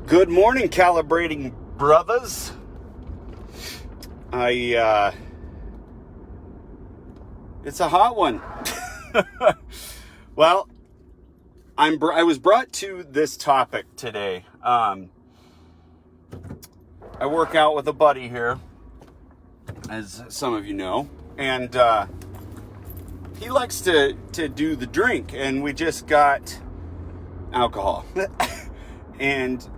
Good morning, calibrating brothers. It's a hot one. Well, I was brought to this topic today. I work out with a buddy here, as some of you know, and he likes to do the drink, and we just got alcohol. And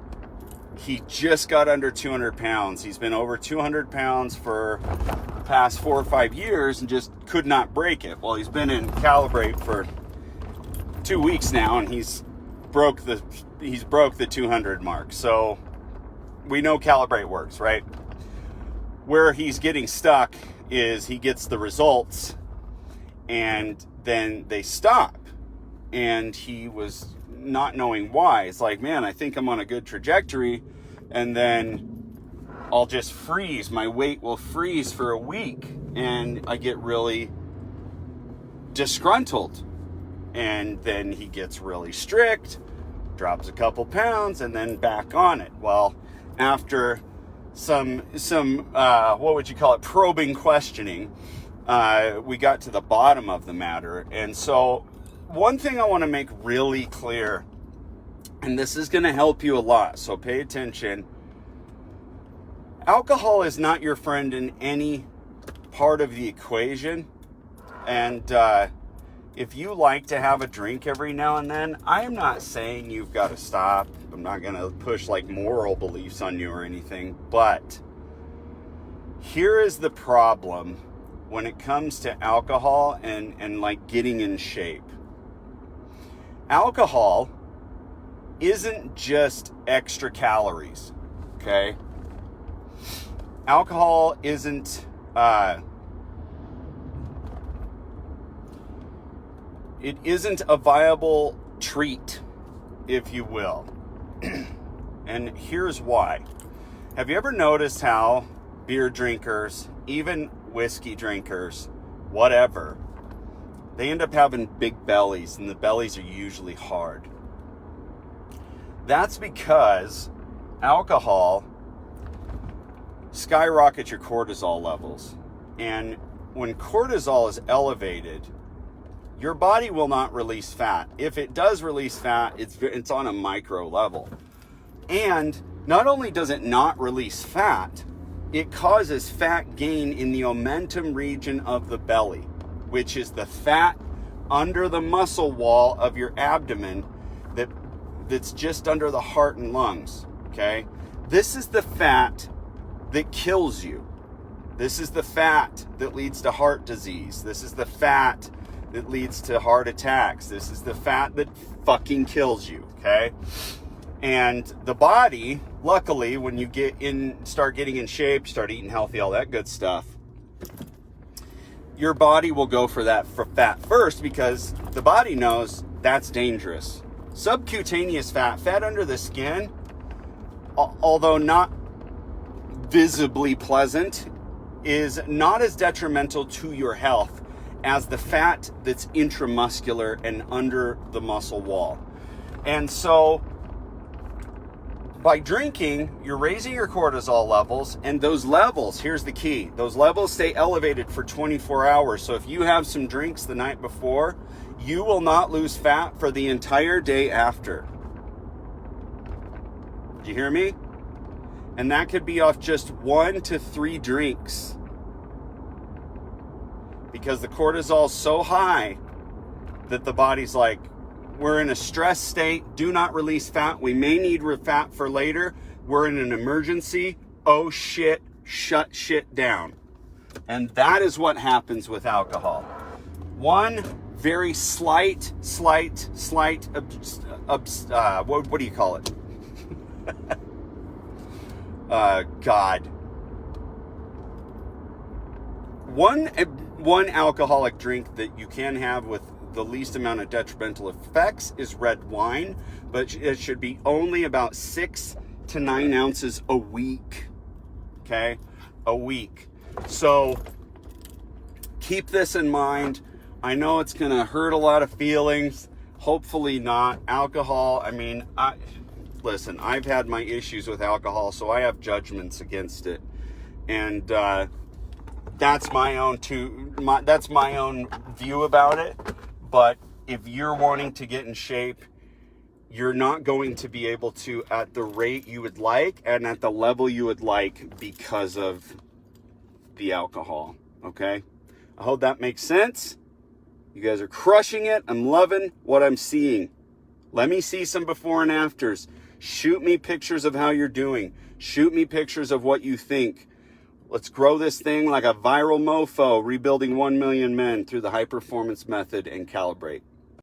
he just got under 200 pounds. He's been over 200 pounds for the past 4 or 5 years and just could not break it. Well, he's been in Calibrate for 2 weeks now, and he's broke the 200 mark. So we know Calibrate works, right? Where he's getting stuck is he gets the results and then they stop. And he was not knowing why. It's like, man, I think I'm on a good trajectory, and then I'll just freeze. My weight will freeze for a week, and I get really disgruntled. And then he gets really strict, drops a couple pounds, and then back on it. Well, after some what would you call it, probing questioning, we got to the bottom of the matter. And so one thing I want to make really clear, and this is going to help you a lot, so pay attention. Alcohol is not your friend in any part of the equation. And if you like to have a drink every now and then, I am not saying you've got to stop. I'm not going to push like moral beliefs on you or anything. But here is the problem when it comes to alcohol and like getting in shape. Alcohol isn't just extra calories, okay? Alcohol isn't, it isn't a viable treat, if you will. And here's why. Have you ever noticed how beer drinkers, even whiskey drinkers, whatever, they end up having big bellies, and the bellies are usually hard? That's because alcohol skyrockets your cortisol levels. And when cortisol is elevated, your body will not release fat. If it does release fat, it's on a micro level. And not only does it not release fat, it causes fat gain in the omentum region of the belly, which is the fat under the muscle wall of your abdomen that's just under the heart and lungs, okay? This is the fat that kills you. This is the fat that leads to heart disease. This is the fat that leads to heart attacks. This is the fat that fucking kills you, okay? And the body, luckily, when you start getting in shape, start eating healthy, all that good stuff, your body will go for fat first, because the body knows that's dangerous. Subcutaneous fat under the skin, although not visibly pleasant, is not as detrimental to your health as the fat that's intramuscular and under the muscle wall. And so by drinking, you're raising your cortisol levels, and those levels, here's the key, those levels stay elevated for 24 hours. So if you have some drinks the night before, you will not lose fat for the entire day after. Did you hear me? And that could be off just 1 to 3 drinks. Because the cortisol is so high that the body's like, we're in a stress state, do not release fat. We may need fat for later. We're in an emergency. Oh shit, shut shit down. And that is what happens with alcohol. One very slight, what do you call it? God. One alcoholic drink that you can have with the least amount of detrimental effects is red wine, but it should be only about 6 to 9 ounces a week. Okay? A week. So keep this in mind. I know it's going to hurt a lot of feelings. Hopefully not. Alcohol, I mean, listen, I've had my issues with alcohol, so I have judgments against it. And that's my own view about it. But if you're wanting to get in shape, you're not going to be able to at the rate you would like and at the level you would like because of the alcohol, okay? I hope that makes sense. You guys are crushing it. I'm loving what I'm seeing. Let me see some before and afters. Shoot me pictures of how you're doing. Shoot me pictures of what you think. Let's grow this thing like a viral mofo, rebuilding 1 million men through the high performance method and calibrate.